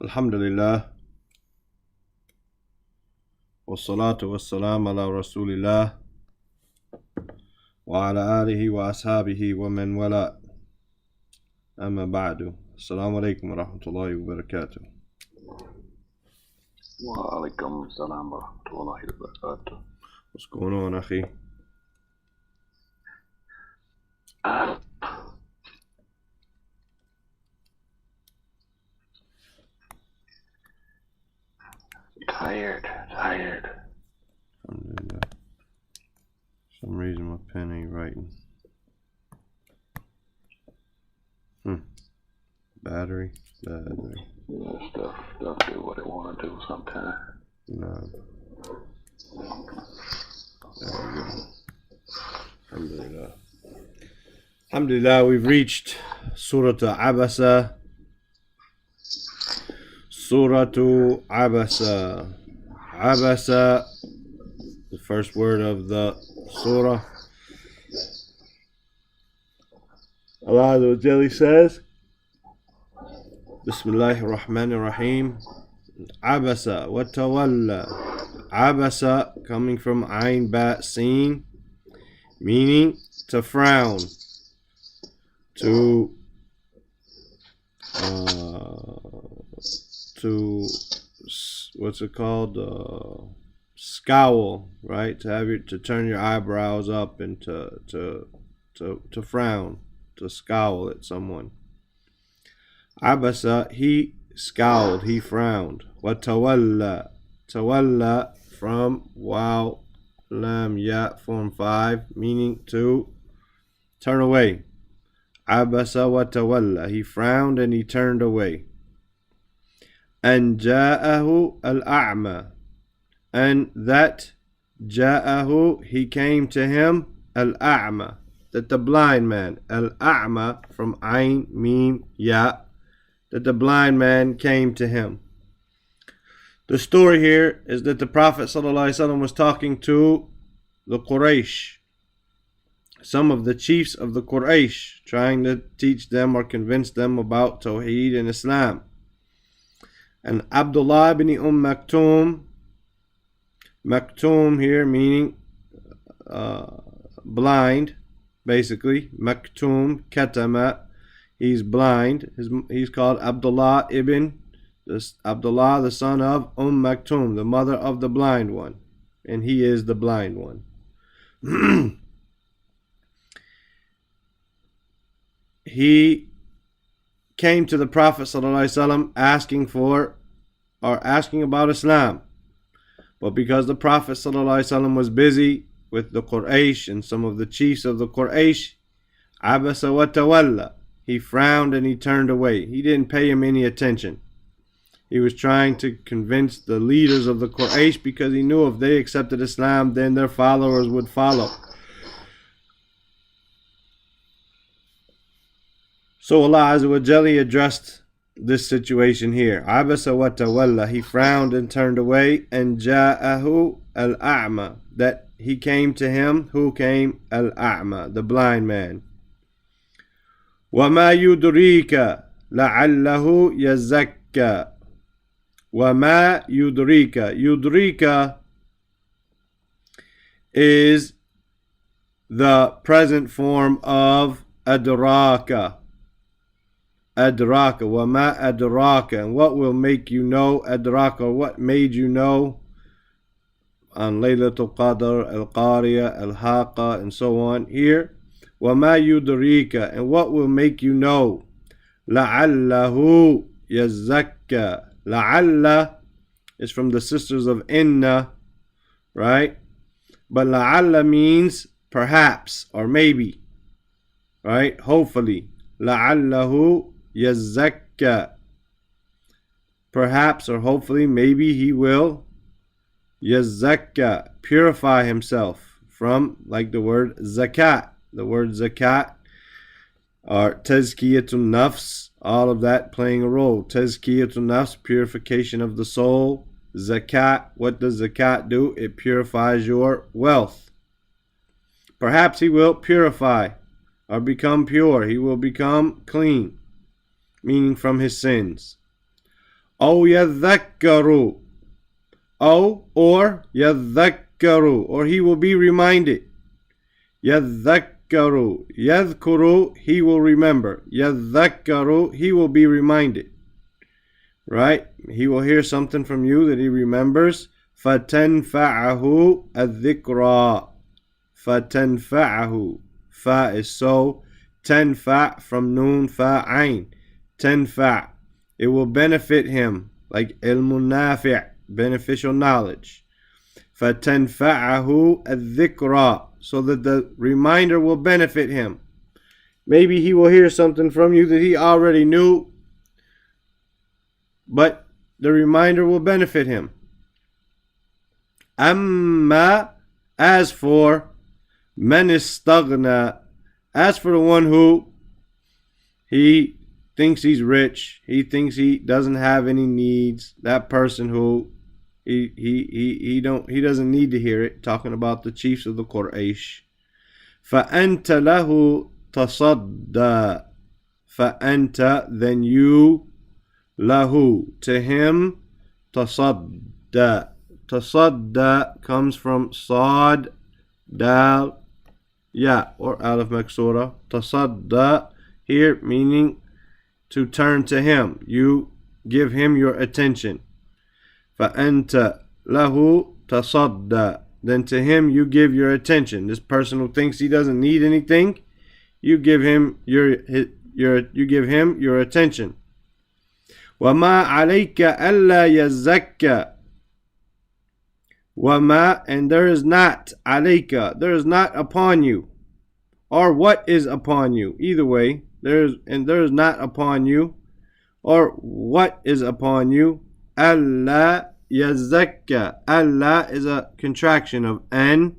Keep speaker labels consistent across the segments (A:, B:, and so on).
A: Alhamdulillah, wassalatu wassalam ala rasulillah, wa ala alihi wa ashabihi wa man wala, amma ba'du. Assalamu alaikum wa rahmatullahi wa barakatuh.
B: Wa alaikum assalam wa rahmatullahi wa barakatuh.
A: What's going on, akhi?
B: Tired.
A: Alhamdulillah. For some reason my pen ain't writing. Battery.
B: Yeah, stuff do what it want to do sometimes.
A: No. There we go. Alhamdulillah. Alhamdulillah, we've reached Surah Abasa. Surah Abasa. Abasa, the first word of the surah. Allah Azza wa Jalla says, Bismillahir Rahmanir Rahim. Abasa wa tawalla. Abasa, coming from Ain Ba Sin, meaning to frown, to what's it called? Scowl, right? To turn your eyebrows up and to frown, to scowl at someone. Abasa, he scowled, he frowned. Wa tawalla. Tawalla, from waw lam ya form 5, meaning to turn away. Abasa wa tawalla, he frowned and he turned away. And ja'ahu al-a'ma, and that ja'ahu, he came to him, al-a'ma, that the blind man, al-a'ma, from ayn, mim, ya, that the blind man came to him. The story here is that the Prophet ﷺ was talking to the Quraysh, some of the chiefs of the Quraysh, trying to teach them or convince them about Tawheed and Islam. And Abdullah ibn Maktoum, Maktoum here meaning blind, basically. Maktoum, Katama, he's blind. He's called Abdullah ibn Abdullah, the son of Maktoum, the mother of the blind one. And he is the blind one. He came to the Prophet ﷺ asking about Islam. But because the Prophet ﷺ was busy with the Quraysh and some of the chiefs of the Quraysh, Abasa wa tawalla, he frowned and he turned away. He didn't pay him any attention. He was trying to convince the leaders of the Quraysh because he knew if they accepted Islam, then their followers would follow. So Allah Azza wa Jalla addressed this situation here. Abasa wa tawalla, he frowned and turned away. And ja'ahu al-a'ma, that he came to him. Who came? Al-a'ma, the blind man. وَمَا يُدْرِيكَ لَعَلَّهُ يَزَّكَّى. وَمَا يُدْرِيكَ. Yudrika is the present form of adraka. Adraka, wa ma adraka, and what will make you know? Adraka, what made you know? On Laylatul Qadr, Al-Qariya, Al-Haqa, and so on. Here, wa ma yudrika, and what will make you know? La'allahu yazakka. La'alla is from the sisters of Inna, right? But la'alla means perhaps or maybe, right? Hopefully. La'allahu yazakka, perhaps or hopefully, maybe he will yazakka, purify himself from, like the word zakat. The word zakat or tazkiyatun nafs, all of that playing a role. Tazkiyatun nafs, purification of the soul. Zakat, what does zakat do? It purifies your wealth. Perhaps he will purify or become pure. He will become clean, meaning from his sins. أو يذكر. Or يذكر, or he will be reminded. يذكر. يذكر, he will remember. يذكر, he will be reminded. Right? He will hear something from you that he remembers. فَتَنْفَعَهُ الذِّكْرَى. فَتَنْفَعَهُ. Fa is so. Tanfa from noon, fa ain. Tanfa. It will benefit him, like ilmun nafi', beneficial knowledge. فَتَنْفَعَهُ الذِّكْرَى. So that the reminder will benefit him. Maybe he will hear something from you that he already knew, but the reminder will benefit him. Amma, as for man istaghna, as for the one who he thinks he's rich, he thinks he doesn't have any needs, that person who he doesn't need to hear it, talking about the chiefs of the Quraysh. فَأَنْتَ لَهُ تَصَدَّى. فَأَنْتَ, then you, lahu, to him, tasadda. Tasadda comes from sad, dal, ya, or alif maksura. Tasadda here meaning to turn to him. You give him your attention. فَأَنْتَ لَهُ تَصَدَّى. Then to him you give your attention. This person who thinks he doesn't need anything, you give him your attention. وَمَا عَلَيْكَ أَلَّا يَزَّكَّى. وَمَا, and there is not, عَلَيْكَ, there is not upon you, or what is upon you. Either way, there is not upon you, or what is upon you. أَلَّا يَزَّكَّى. أَلَّا is a contraction of an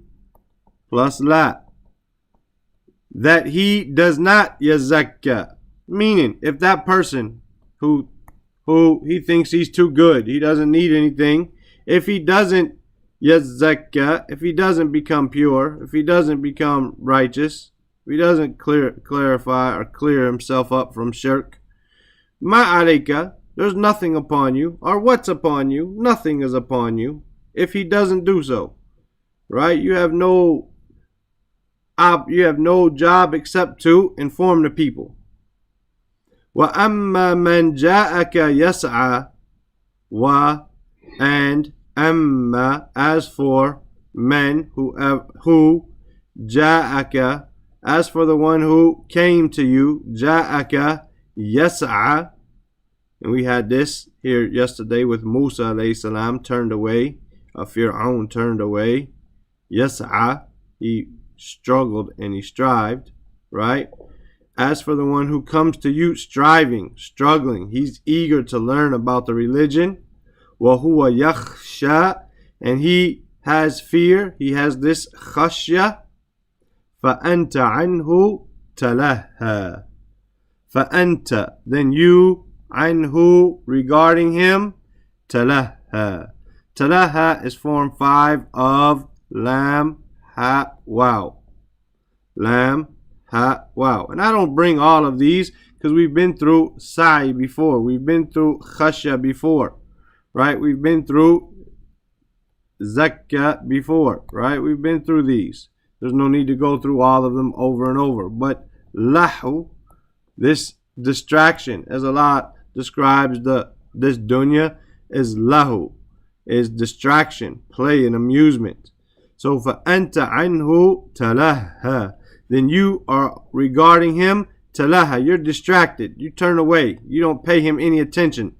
A: plus la. That he does not yazakka. Meaning, if that person who he thinks he's too good, he doesn't need anything, if he doesn't yazakka, if he doesn't become pure, if he doesn't become righteous, if he doesn't clarify or clear himself up from shirk, ma alayka, there's nothing upon you, or what's upon you, nothing is upon you, if he doesn't do so. Right? You have no job except to inform the people. وَأَمَّا مَنْ جَاءَكَ يَسْعَى. And amma, as for men who ja'aka, as for the one who came to you, ja'aka yas'a. And we had this here yesterday with Musa alayhi salam turned away, Fir'aun turned away. Yas'a, he struggled and he strived, right? As for the one who comes to you striving, struggling, he's eager to learn about the religion. وَهُوَ يَخْشَى, and he has fear, he has this khashya. فَأَنْتَ عَنْهُ تَلَهَّى. فَأَنْتَ, then you, عَنْهُ, regarding him, تَلَهَّى. Talaha is form 5 of lam, ha, wow. Lam, ha, wow. And I don't bring all of these because we've been through sa'i before. We've been through khashya before. Right? We've been through zakka before. Right? We've been through these. There's no need to go through all of them over and over. But lahu, this distraction, as Allah describes this dunya, is lahu, is distraction, play, and amusement. So فَأَنْتَ عَنْهُ تَلَهَّى, then you are regarding him, talaha, you're distracted, you turn away, you don't pay him any attention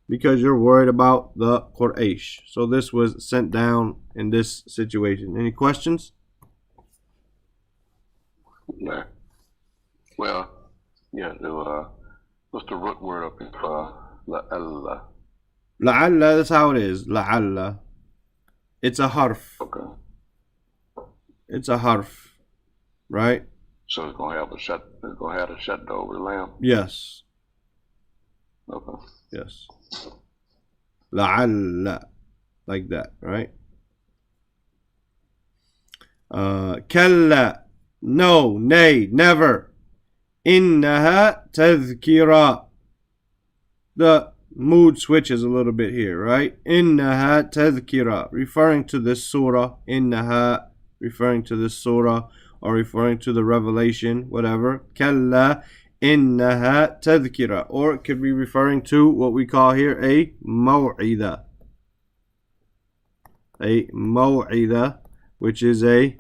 A: because you're worried about the Quraysh. So this was sent down in this situation. Any questions?
B: No. Well, yeah, what's the root word up in la'alla?
A: La'alla, that's how it is. La'alla. It's a harf.
B: Okay.
A: It's a harf. Right?
B: So it's gonna have a shadda over the lamb?
A: Yes.
B: Okay.
A: Yes. La'alla. Like that, right? Kalla. No, nay, never. Innaha tadhkira. the mood switches a little bit here, right? Innaha tadhkira, referring to this surah. Innaha, referring to this surah, or referring to the revelation, whatever. Kalla, innaha tadhkira, or it could be referring to what we call here a maw'ida. A maw'ida, which is a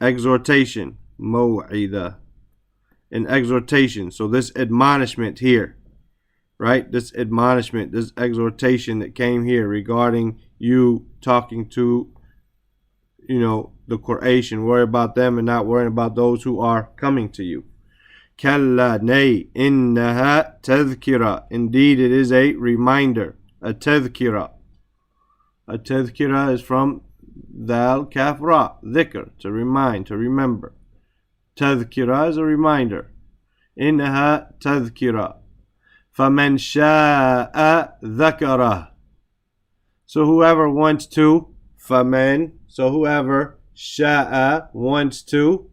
A: exhortation. Maw'ida, an exhortation. So this admonishment here, right? This admonishment, this exhortation that came here regarding you talking to, the Quraysh, worry about them and not worrying about those who are coming to you. Kalla, nay, innaha tadhkira. Indeed, it is a reminder, a tadhkira. A tadhkira is from dal kaf ra, dhikr, to remind, to remember. Tadhkira is a reminder. Innaha tadhkira. فَمَنْ شَاءَ ذَكَرَهُ. So whoever wants to, فَمَنْ, so whoever, شَاءَ, wants to,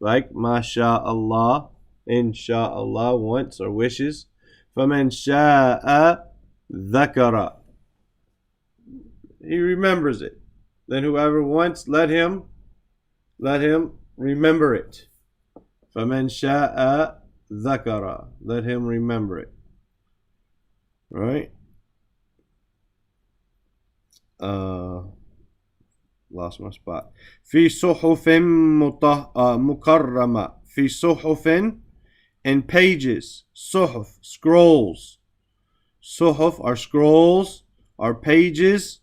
A: like MashaAllah, Insha'Allah, wants or wishes. فَمَنْ شَاءَ ذَكَرَهُ. He remembers it. Then whoever wants, let him remember it. فَمَنْ شَاءَ ذَكَرَهُ. Let him remember it. Right? Lost my spot. في صحف مكرمة. في صحف, in pages. صحف, scrolls. صحف are scrolls, are pages.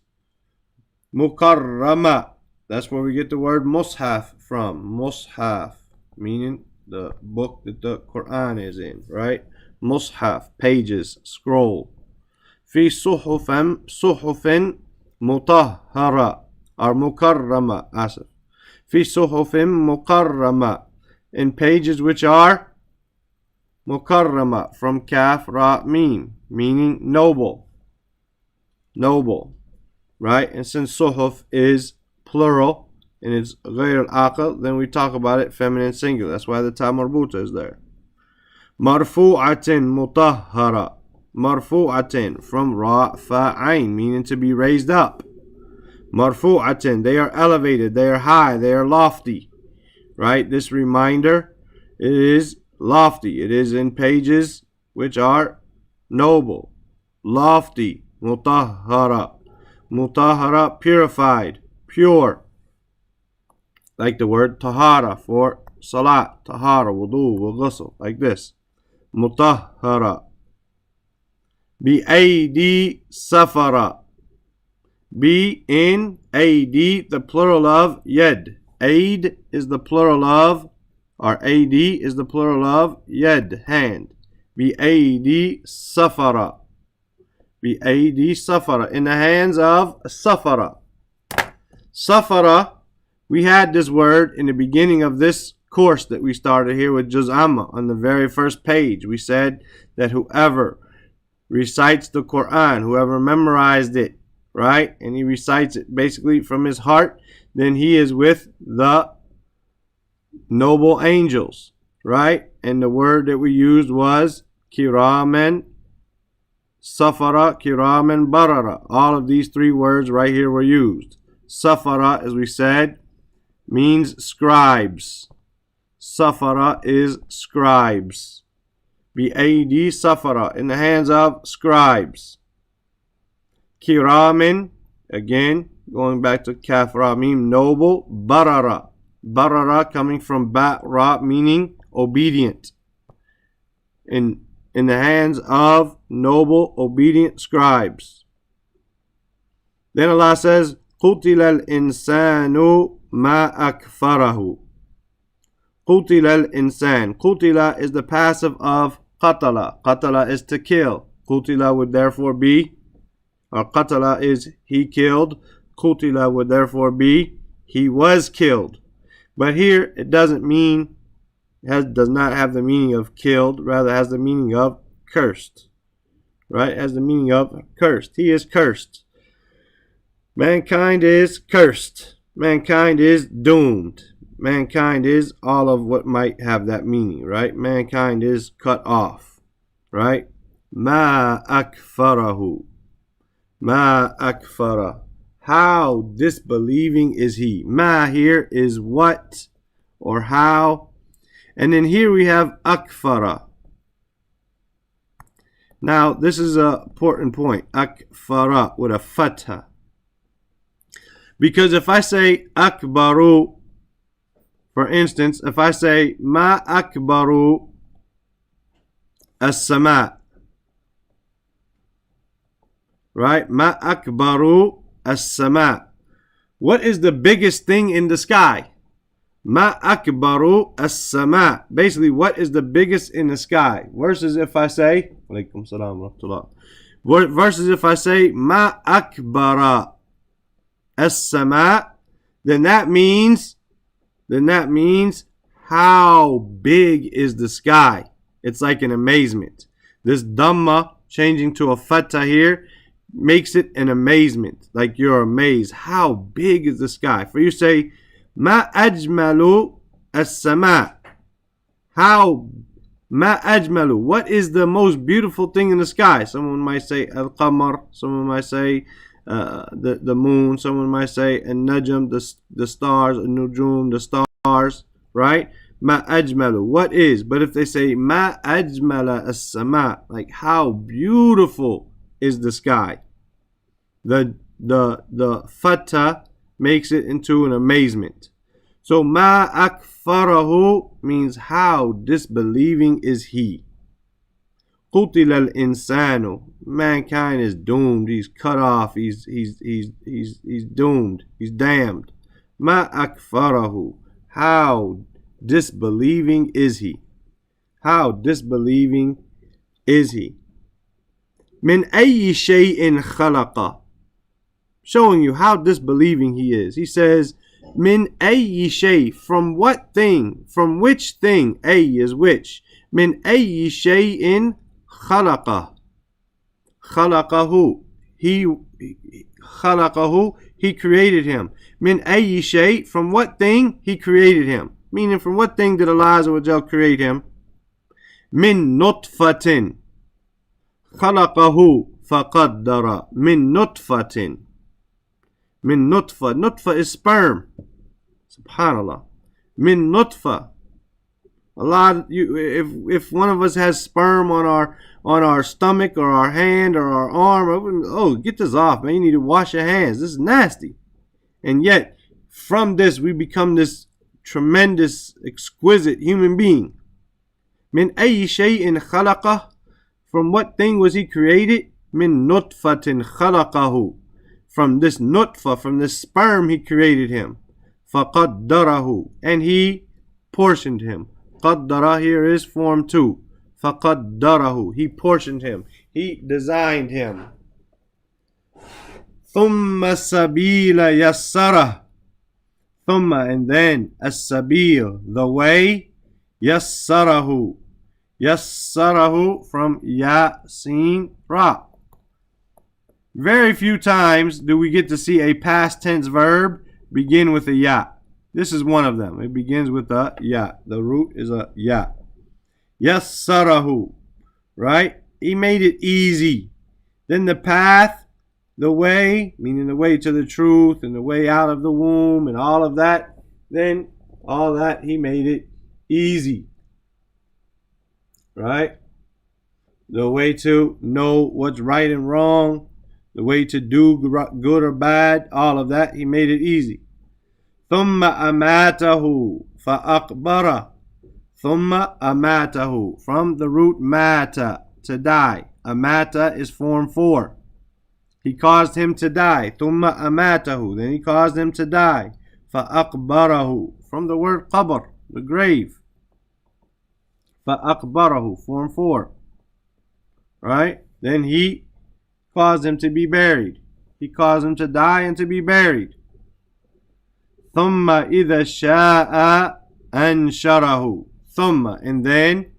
A: مكرمة, that's where we get the word mushaf from. Mushaf, meaning the book that the Quran is in, right? Mushaf, pages, scroll. في صحف مطهرة, or مكرمة, asif. في صحف مكرمة, in pages which are مكرمة, from kaf ra mim, meaning noble. Noble, right? And since suhuf is plural and it's غير العاقل, then we talk about it feminine singular. That's why the ta marbuta is there. Marfu'atin mutahhara. Marfu'atin, from ra fa ain, meaning to be raised up. Marfu'atin, they are elevated, they are high, they are lofty. Right? This reminder, it is lofty. It is in pages which are noble, lofty. Mutahhara. Mutahhara, purified, pure. Like the word tahara for salat, tahara, wudu, wa ghusl, like this. Mutahhara. Bi-aidi safara. Be in aidi, the plural of yad. Aid is the plural of, or ad is the plural of yad, hand. Bi-aidi safara. Bi-aidi safara, in the hands of safara. Safara, we had this word in the beginning of this course that we started here with Juz Amma on the very first page. We said that whoever recites the Quran, whoever memorized it, right, and he recites it basically from his heart, then he is with the noble angels, right? And the word that we used was kiraman safara, kiraman barara. All of these three words right here were used. Safara, as we said, means scribes. Safara is scribes. Bi-aidi safara, in the hands of scribes. Kiramin, again, going back to kaf ra mim, noble. Barara. Barara coming from ba ra, meaning obedient. In the hands of noble, obedient scribes. Then Allah says, قُتِلَ الْإِنسَانُ مَا أَكْفَرَهُ. قُتِلَ الْإِنسَان. قُتِلَ is the passive of قَتَلَ. قَتَلَ is to kill. قُتِلَ would therefore be, or قَتَلَ is he killed. قُتِلَ would therefore be he was killed. But here it doesn't mean, does not have the meaning of killed, rather has the meaning of cursed. Right? It has the meaning of cursed. He is cursed. Mankind is cursed. Mankind is doomed. Mankind is all of what might have that meaning, right? Mankind is cut off, right? Ma akfarahu. Ma akfara. How disbelieving is he? Ma here is what or how. And then here we have akfara. Now, this is an important point. Akfara with a fatha. Because if I say akbaru, for instance, if I say ma akbaru as-sama, right? Ma akbaru as-sama. What is the biggest thing in the sky? Ma akbaru as-sama. Basically, what is the biggest in the sky? Versus if I say, alaykum salam wa rahmatullah. Versus if I say ma akbara as-sama, then that means how big is the sky? It's like an amazement. This dhamma changing to a fatha here makes it an amazement. Like you're amazed. How big is the sky? For you say ma ajmalu as-sama. How ma ajmalu. What is the most beautiful thing in the sky? Someone might say al-qamar. Someone might say the moon. Someone might say an-najm, the stars, an-nujum, the stars, right? Ma ajmalu. What is? But if they say ma ajmala as-sama, like how beautiful is the sky? The fatha makes it into an amazement. So ma akfarahu means how disbelieving is he. Qutil al-insanu. Mankind is doomed. He's cut off. He's doomed. He's damned. Ma akfarahu. How disbelieving is he? How disbelieving is he? Min ayyi shay'in khalaqa. Showing you how disbelieving he is. He says, min ayyi shay. From what thing? From which thing? Ay is which. Min ayyi shay'in khalaqa. Khalaqahu. He created him. Min ayyi shay. From what thing? He created him. Meaning, from what thing did Allah Azza wa Jal create him? Min nutfatin. Khalaqahu faqaddara. Min nutfatin. Min nutfa. Nutfa is sperm. Subhanallah. Min nutfa. Allah, if one of us has sperm on our stomach or our hand or our arm, oh, get this off, man. You need to wash your hands. This is nasty. And yet, from this, we become this tremendous, exquisite human being. Min ayyi shay'in khalaqah. From what thing was he created? Min nutfatin khalaqahu. From this nutfa, from this sperm, he created him. Faqaddarahu. And he portioned him. Qaddara here is form 2. Faqaddarahu. He portioned him. He designed him. Thumma sabila yassara. Thumma, and then as-sabil, the way. Yassarahu. Yassarahu from Yasin Ra. Very few times do we get to see a past tense verb begin with a ya. This is one of them. It begins with a ya. The root is a ya. Yassarahu. Right? He made it easy. Then the path, the way, meaning the way to the truth and the way out of the womb and all of that. Then all that, he made it easy. Right? The way to know what's right and wrong, the way to do good or bad, all of that, he made it easy. Thumma amatahu fa'akbara. Thumma amatahu. From the root mata, to die. Amata is form 4. He caused him to die. Thumma amatahu. Then he caused him to die. Fa'akbarahu. From the word qabr, the grave. Fa'akbarahu, form 4. Right? Then he caused him to be buried. He caused him to die and to be buried. Thumma idha sha'a ansharahu. Thumma, and then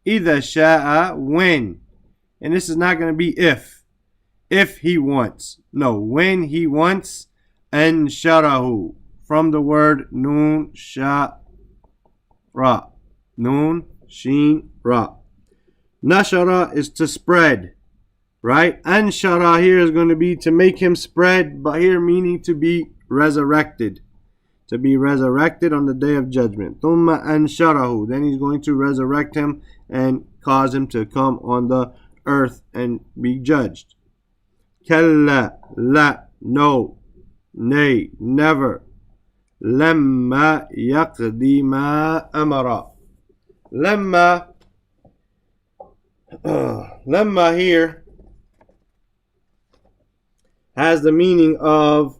A: idha sha'a, when. And this is not going to be if. If he wants. No, when he wants. Ansharahu. From the word nun sha ra. Nun Sheen Ra. Nashara is to spread. right? Anshara here is going to be to make him spread, but here meaning to be resurrected. To be resurrected on the day of judgment. Thumma ansharahu. Then he's going to resurrect him and cause him to come on the earth and be judged. Kalla, la, no, nay, never. Lamma yaqdi ma amara. Lamma, lamma here has the meaning of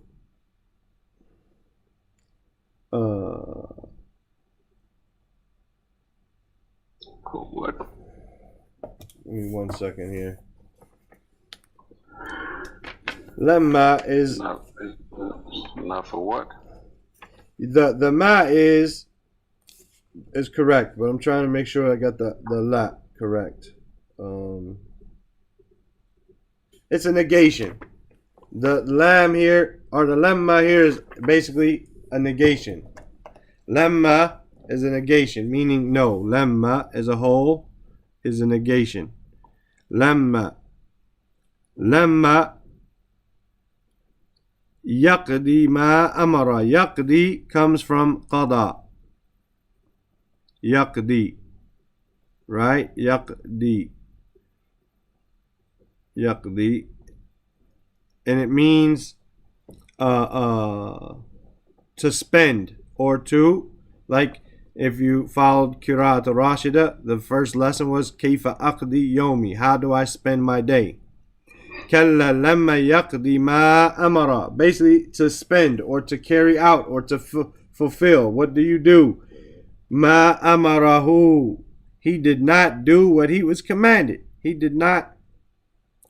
B: What?
A: give me 1 second here. Lamma is
B: Not for what?
A: the ma is correct, but I'm trying to make sure I got the la correct. It's a negation. The lam here or the lamma here is basically a negation. Lamma is a negation, meaning no. Lamma as a whole is a negation. Lamma yaqdi ma amara. Yaqdi comes from qada. Yaqdi, right? Yaqdi, and it means to spend or to, like if you followed Qira'at Rashida, the first lesson was Kayfa aqdi yomi. How do I spend my day? Kalla lamma yaqdi ma amara. Basically to spend or to carry out or to fulfill. What do you do? Ma amarahu. He did not do what he was commanded. He did not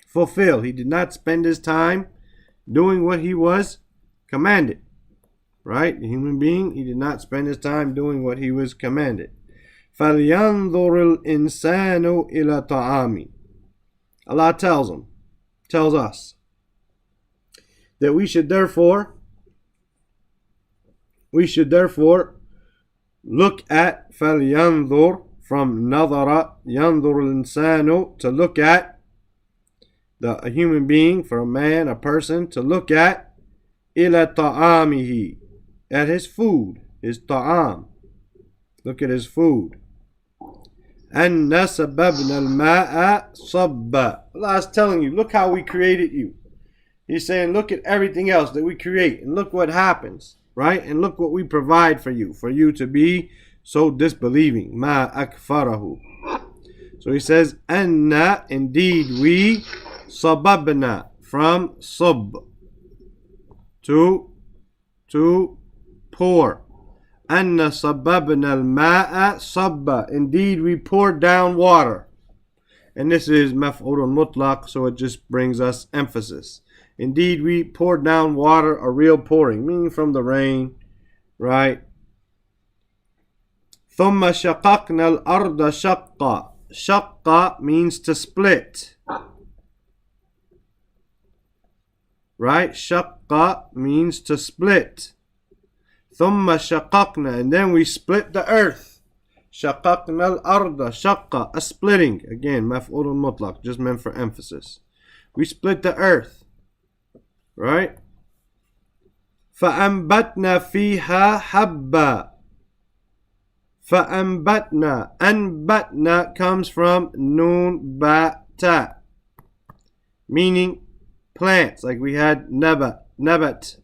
A: fulfill. He did not spend his time doing what he was commanded. Right? The human being, he did not spend his time doing what he was commanded. فَلْيَنْظُرِ الْإِنسَانُ إِلَى طَعَامِ. Allah tells us that we should therefore look at فَلْيَنْظُرْ from نَظَرَ يَنْظُرُ الْإِنسَانُ to look at a human being, for a man, a person, to look at إِلَى طَعَامِهِ at his food, his ta'am. Look at his food. أَنَّ سَبَبْنَا الْمَاءَ صَبًّا. Allah is telling you, look how we created you. He's saying, look at everything else that we create, and look what happens, right? And look what we provide for you to be so disbelieving. مَا أَكْفَرَهُ. So he says, أَنَّ indeed we صَبَبْنَا from sub to pour. Anna sababna al-ma'a sabba. Indeed, we poured down water. And this is maf'ulun mutlaq, so it just brings us emphasis. Indeed, we poured down water, a real pouring, meaning from the rain, right? ثُمَّ شَقَقْنَا الْأَرْضَ شَقًّا. Shaqqa means to split. Right? Shaqqa means to split. ثُمَّ شَقَقْنَا, and then we split the earth. شَقَقْنَا الْأَرْضَ شَقًّا, a splitting. Again, مفعول مطلق, just meant for emphasis. We split the earth. Right? فَأَنْبَتْنَا فِيهَا حَبًّا. فَأَنْبَتْنَا. أَنْبَتْنَا comes from nun ba ta, meaning plants, like we had nabat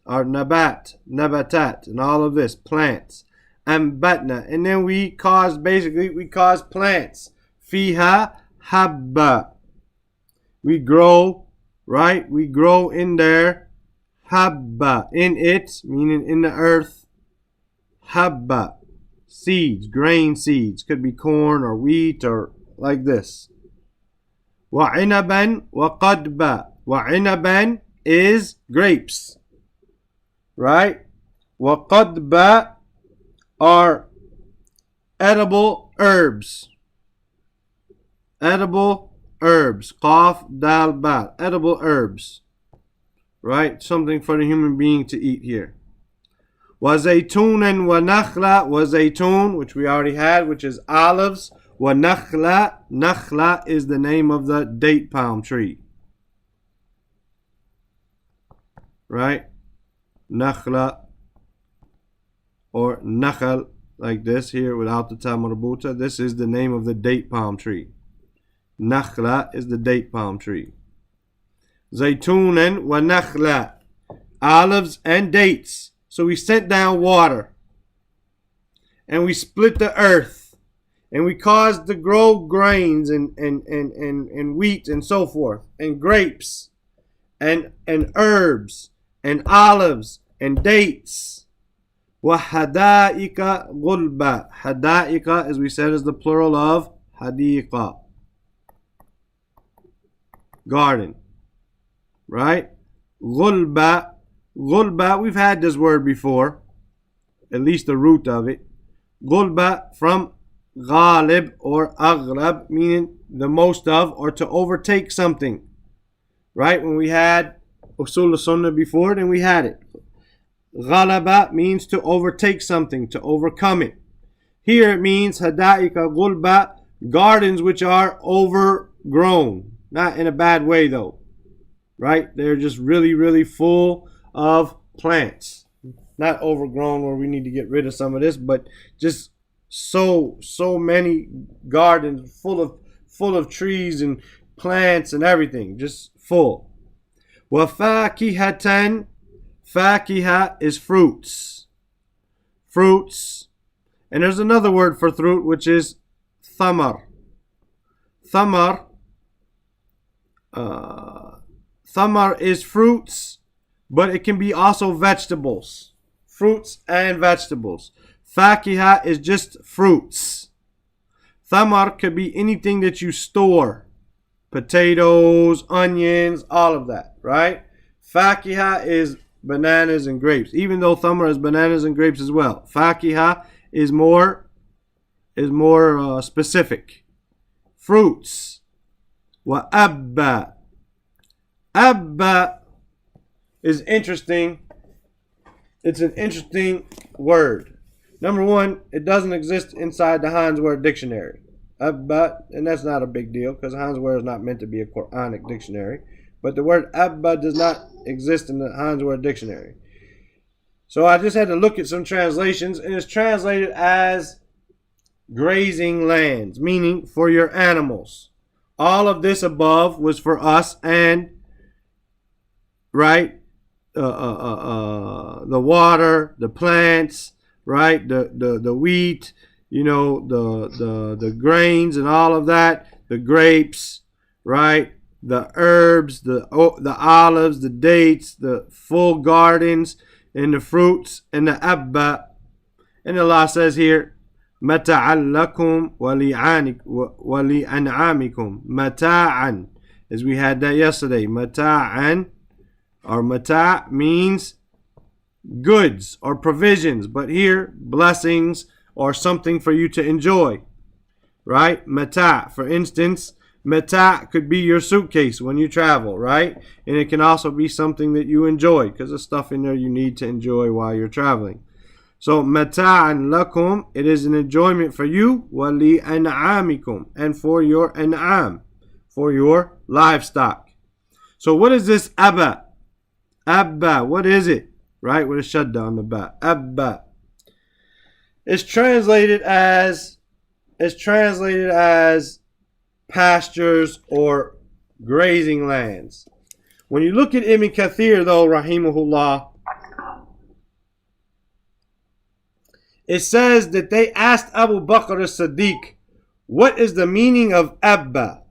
A: or nabat, nabatat, and all of this, plants. Ambatna, and then we cause plants. Fiha habba. We grow, right? We grow in there. Habba, in it, meaning in the earth. Habba, seeds, grain seeds. Could be corn or wheat or like this. Wa inaban wa qadba. وَعِنَبًا is grapes, right? وَقَدْبًا are edible herbs. Edible herbs. Qaf dal ba. Edible herbs, right? Something for the human being to eat here. وَزَيْتُونًا وَنَخْلًا. وَزَيْتُون, which we already had, which is olives. وَنَخْلًا. Nakhla is the name of the date palm tree. right? Nakhla or nakhal, like this here without the ta marbuta. This is the name of the date palm tree. Nakhla is the date palm tree. Zaytunan wa nakhla, olives and dates. So we sent down water and we split the earth and we caused to grow grains and wheat and so forth and grapes and herbs and olives and dates. وَحَدَائِكَ غُلْبَ. Hada'ika, as we said, is the plural of hadiqa, garden, right? Ghulba, ghulba, we've had this word before, at least the root of it. Ghulba from ghalib or aghlab, meaning the most of or to overtake something, right? When we had usul al-sunnah before, then we had it. Ghalaba means to overtake something, to overcome it. Here it means hada'ika ghulba, gardens which are overgrown. Not in a bad way though, right? They're just really, really full of plants. Not overgrown where we need to get rid of some of this, but just so many gardens full of trees and plants and everything, just full. وَفَاكِهَةً, fakiha is fruits. Fruits. And there's another word for fruit which is thamar. Thamar. Thamar is fruits, but it can be also vegetables. Fruits and vegetables. Fakiha is just fruits. Thamar could be anything that you store. Potatoes, onions, all of that, right? Fakiha is bananas and grapes, even though thamar is bananas and grapes as well. Fakiha is more specific. Fruits. Wa abba. Abba is interesting. It's an interesting word. Number one, it doesn't exist inside the Hans Word Dictionary. Abba, and that's not a big deal because Hans Word is not meant to be a Quranic dictionary. But the word Abba does not exist in the Hans Word Dictionary. So I just had to look at some translations, and it's translated as grazing lands, meaning for your animals. All of this above was for us and, right, the water, the plants, right, the wheat, the grains and all of that, the grapes, right, the herbs, the olives, the dates, the full gardens, and the fruits, and the abba. And Allah says here, مَتَعًا لَكُمْ وَلِأَنْعَامِكُمْ. Mata'an, as we had that yesterday. Mata'an, or mata' means goods or provisions, but here, blessings or something for you to enjoy, right? Mata', for instance, mata' could be your suitcase when you travel, right? And it can also be something that you enjoy because there's stuff in there you need to enjoy while you're traveling. So mata'an lakum, it is an enjoyment for you, wali an'amikum, and for your an'am, for your livestock. So what is this abba? Abba, what is it? Right, with a shadda on the back. Abba. It's translated as pastures or grazing lands. When you look at Ibn Kathir though, rahimahullah, it says that they asked Abu Bakr as-Siddiq, what is the meaning of Abba?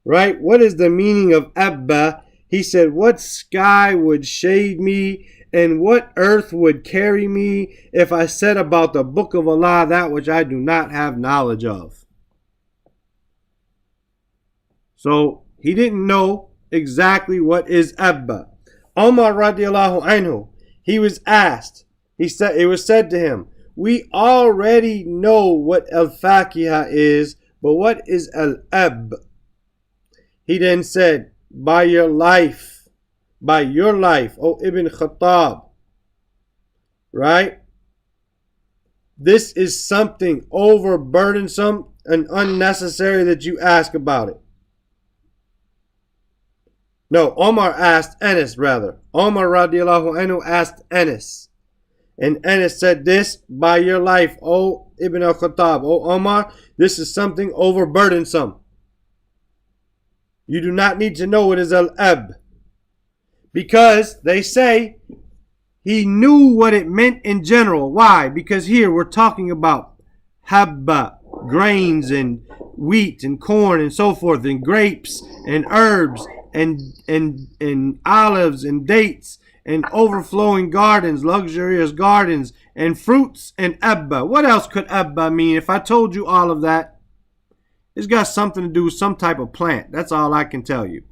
A: Right? What is the meaning of Abba? He said, what sky would shade me and what earth would carry me if I said about the book of Allah that which I do not have knowledge of? So he didn't know exactly what is Abba. Umar radiallahu anhu, he was asked, it was said to him, we already know what al-fakiha is, but what is al-ab? He then said, by your life, O Ibn Khattab, right? This is something overburdensome and unnecessary that you ask about it. No, Omar asked Anas, rather. Omar radiallahu anhu asked Anas. And Anas said this, by your life, O Ibn al-Khattab, O Omar, this is something overburdensome. You do not need to know what is al-ab. Because they say he knew what it meant in general. Why? Because here we're talking about habba, grains and wheat and corn and so forth, and grapes and herbs and olives and dates and overflowing gardens, luxurious gardens and fruits and abba. What else could abba mean? If I told you all of that, it's got something to do with some type of plant. That's all I can tell you.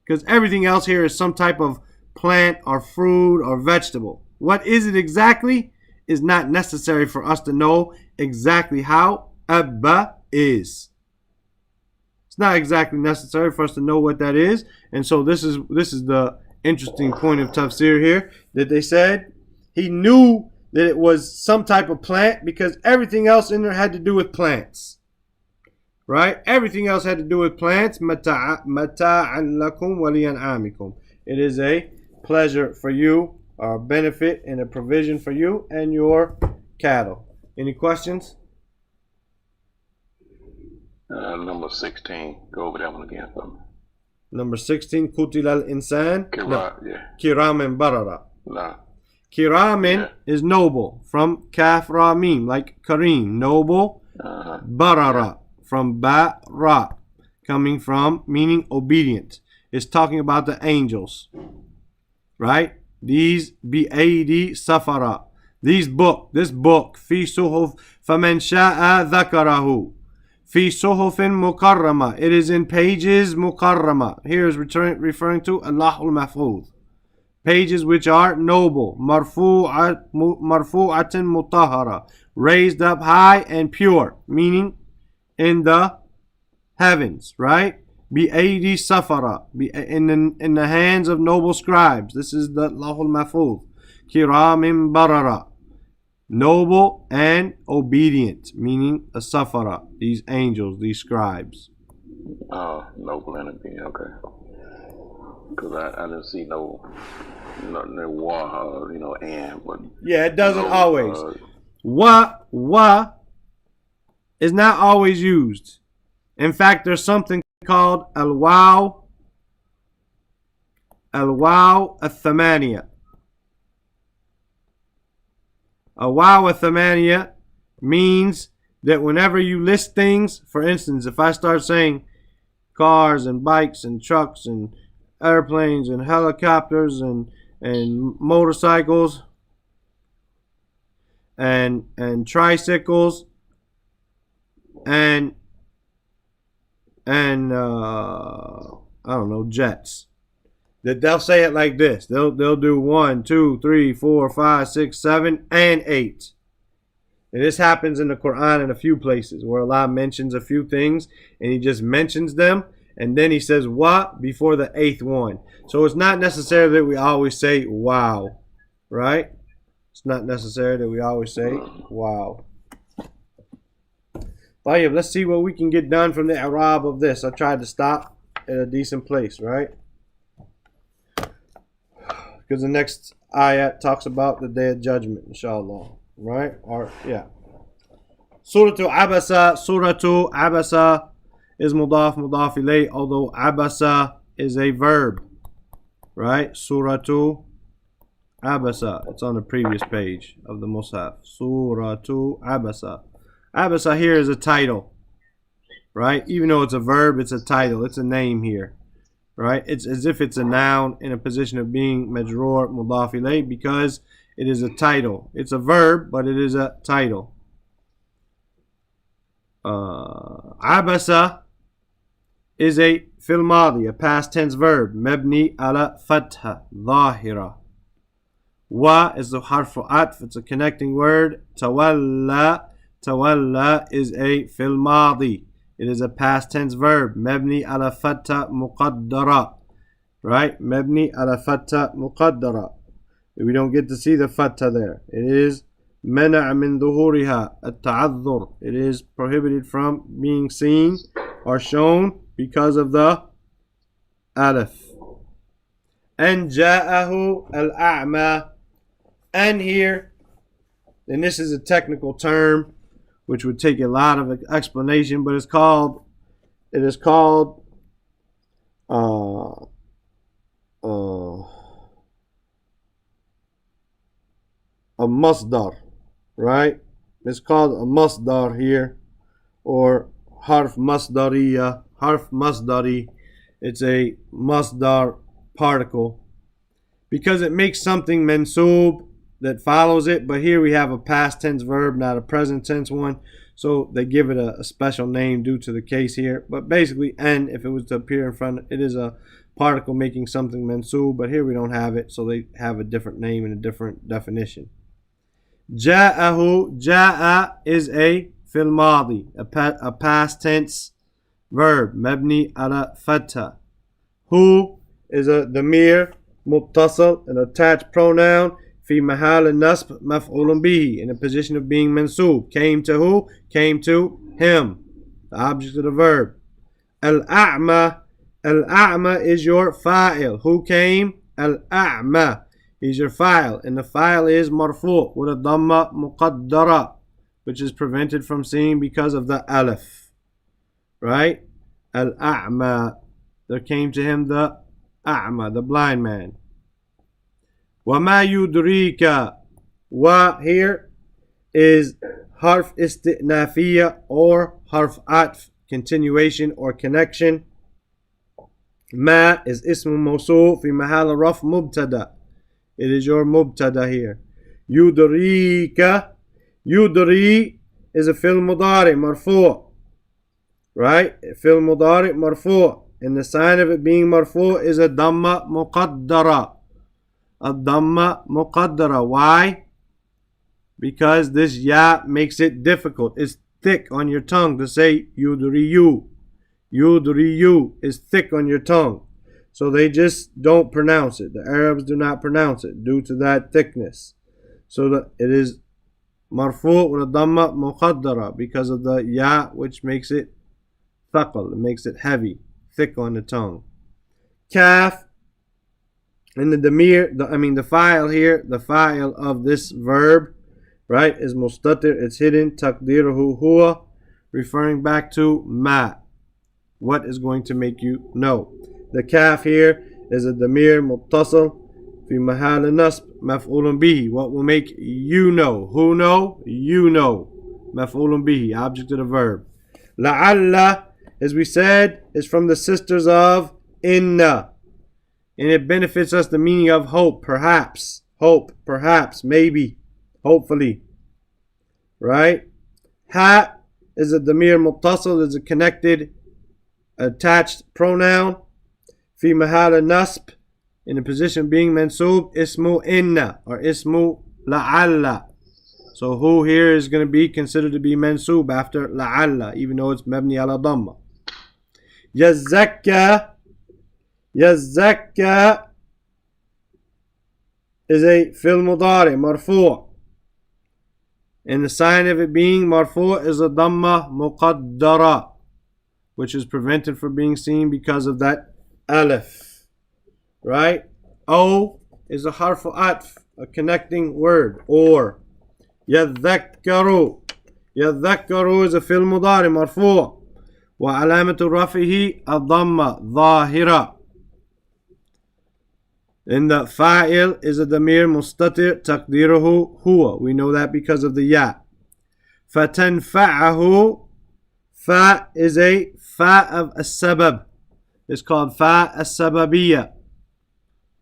A: Because everything else here is some type of plant or fruit or vegetable. What is it exactly is not necessary for us to know exactly how abba is. It's not exactly necessary for us to know what that is. And so this is the interesting point of tafsir here, that they said he knew that it was some type of plant because everything else in there had to do with plants. Right? Everything else had to do with plants. Mata'an lakum wa li'an'amikum. It is a pleasure for you, or a benefit and a provision for you and your cattle. Any questions?
B: Number 16. Go over that one again for me.
A: Number 16. Kutil al-insan.
B: Yeah.
A: Kiramin barara.
B: Nah.
A: Kiramin is noble. From kaf ra mim. Like kareem. Noble. Barara. From ba ra. Coming from, meaning obedient. It's talking about the angels. Right? These bi-aidi safara. This book. Fi suhuf faman sha'a dhakarahu. Fi suhufin mukarrama. It is in pages mukarrama. Here is referring to Allahul Mahfuz. Pages which are noble. Marfu'atin mutahara. Raised up high and pure. Meaning in the heavens. Right? Bi-aidi safara. In the hands of noble scribes. This is the Allahul Mahfuz. Kiramim barara. Noble and obedient, meaning a safara, these angels, these scribes.
B: Oh, noble and obedient, okay. Because I didn't see no war, and, but...
A: Yeah, it doesn't always. Wa is not always used. In fact, there's something called al-waw al-thamaniya. A waw thamaniya means that whenever you list things, for instance, if I start saying cars and bikes and trucks and airplanes and helicopters and motorcycles and tricycles and I don't know, jets. That they'll say it like this. They'll do 1, 2, 3, 4, 5, 6, 7, and 8. And this happens in the Quran in a few places where Allah mentions a few things and He just mentions them, and then He says wa before the 8th one. So it's not necessary that we always say wow, right? It's not necessary that we always say wow. Let's see what we can get done from the Arab of this. I tried to stop at a decent place, right? Because the next ayat talks about the day of judgment, inshallah. Right? Or, yeah. Surah Abasa. Surah Abasa is mudaf ilay, although Abasa is a verb. Right? Surah Abasa. It's on the previous page of the Mus'haf. Surah Abasa. Abasa here is a title. Right? Even though it's a verb, it's a title. It's a name here. Right? It's as if it's a noun in a position of being majroor mudaf ilay because it is a title. It's a verb, but it is a title. Abasa is a fil madi, a past tense verb. Mabni ala fatha, dhahira. Wa is the harfu atf, it's a connecting word. Tawalla is a fil madi. It is a past tense verb. Mabni ala fatha muqaddara. Right? Mabni ala fatha muqaddara. We don't get to see the fatha there. It is mana' min dhuhuriha at-ta'adhur. It is prohibited from being seen or shown because of the alif. And ja'ahu al-a'ma. And here, and this is a technical term which would take a lot of explanation, but it is called a masdar, right? It's called a masdar here, or harf masdariya, harf masdari. It's a masdar particle because it makes something mansub that follows it, but here we have a past tense verb, not a present tense one, so they give it a special name due to the case here. But basically, and if it was to appear in front, it is a particle making something mansub, but here we don't have it, so they have a different name and a different definition. Ja'ahu, ja'a is a fil madi, a past tense verb, mabni ala fatha. Hu is a damir muttasal, an attached pronoun, fi mahal nasb maf'ulun bihi, in a position of being mansub. Came to who? Came to him, the object of the verb. Al-a'ma, al-a'ma is your fa'il. Who came? Al-a'ma is your fa'il, and the fa'il is marfu' with a dhamma muqaddara, which is prevented from seeing because of the alif, right? Al-a'ma, there came to him the a'ma, the blind man. وَمَا يُدْرِيكَ, wa here is harf isti'nafiya or harf atf, continuation or connection. Ma is ismu mawsul fi mahal raf mubtada. It is your mubtada here. Yudrika, yudri is a fil mudari marfu', right? Fil mudari marfu', and the sign of it being marfu' is a dhamma muqaddara. A dhamma muqaddara. Why? Because this ya makes it difficult. It's thick on your tongue to say yudriyu. Yudriyu is thick on your tongue. So they just don't pronounce it. The Arabs do not pronounce it due to that thickness. So that it is marfu' with a dhamma muqaddara because of the ya, which makes it thaqal. It makes it heavy, thick on the tongue. Kaf, and the damir, the fa'il here, the fa'il of this verb, right, is mustatir. It's hidden. Taqdiruhu huwa, referring back to ma. What is going to make you know? The kaf here is a damir muttasal fi mahal nasb maf'ulun bihi. What will make you know? Who know? You know. Maf'ulun bihi, object of the verb. La'alla, as we said, is from the sisters of inna, and it benefits us the meaning of hope, perhaps, maybe, hopefully, right? Ha is a damir muttasal, is a connected, attached pronoun. Fi mahal nasb, in the position being mansub, ismu inna or ismu la'alla. So who here is going to be considered to be mansub after la'alla, even though it's mabni ala dhamma. Yazakka, yazakka is a fil mudari marfu', and the sign of it being marfu' is a dhamma muqaddara, which is prevented from being seen because of that alif, right? O is a harfu atf, a connecting word, or. Yadhakkaru, yadhakkaru is a fil mudari marfu', wa alamatu rafihi a-dhamma dhahira, and the fa'il is a damir mustatir taqdiruhu huwa. We know that because of the ya. Fatanfa'ahu, fa is a fa of as-sabab. It's called fa as-sababiyya,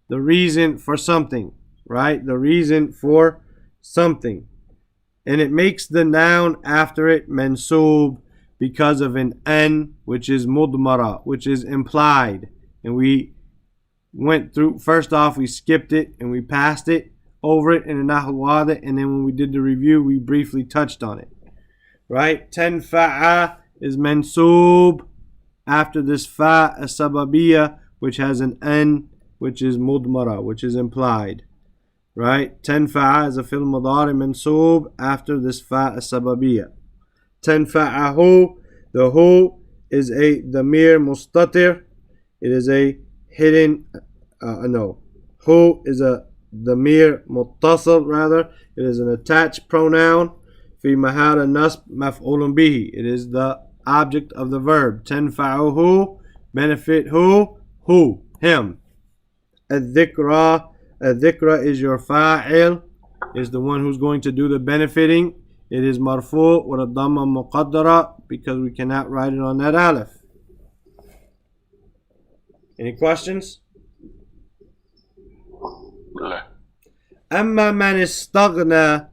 A: the reason for something, right? The reason for something. And it makes the noun after it mansub because of an n, which is mudmara, which is implied. And we went through, first off, we skipped it and we passed it over it in a Nahul Wadi, and then when we did the review, we briefly touched on it. Right? Tanfa'a is mansub after this fa as-sababiyya, which has an n, which is mudmara, which is implied. Right? Tanfa'a is a fil mudari mansub after this fa as-sababiyya. Tanfa'ahu, the hu is a damir mustatir. It is a hidden, Who is a damir muttasal, rather. It is an attached pronoun. في محل نصب مفعول به. It is the object of the verb. تنفعه, benefit who, him. الذكرى, الذكرى is your fa'il, is the one who's going to do the benefiting. It is marfu with a dhamma muqaddara because we cannot write it on that alif. Any questions?
B: لا.
A: أما من استغنى.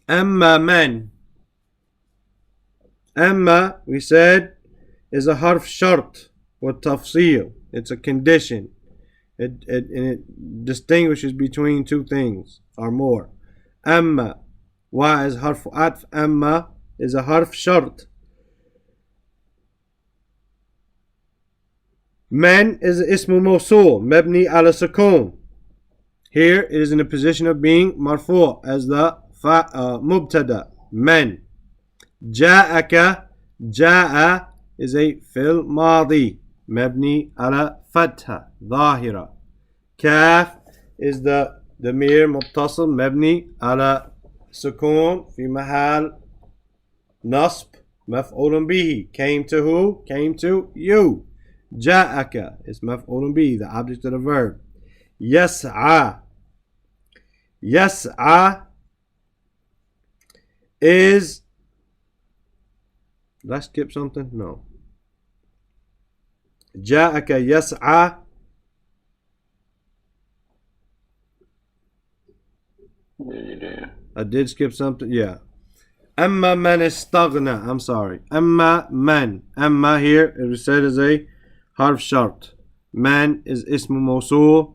A: أما من. أما, we said, is a harf shart with tafsil. It's a condition. It distinguishes between two things or more. أما, wa is harf atf. أما is a harf shart. من is ismu mawsul, mabni ala sukun. Here it is in a position of being marfu as the mubtada. من. جاءك, جاء is a fil madi, mabni ala fatha, ظاهرة. كاف is the damir muttasil, mabni ala sukun, fi mahal nasb, maf'ulun bihi. Came to who? Came to you. جاءك is maf'ulun bihi, the object of the verb. يسعى. يسعى is, did I skip something? No. جاءك يسعى
B: Yeah, you did.
A: I did skip something. Yeah. أما من استغنى. I'm sorry. أما من. أما here it was said as a harf shart. Man is ismu mawsul,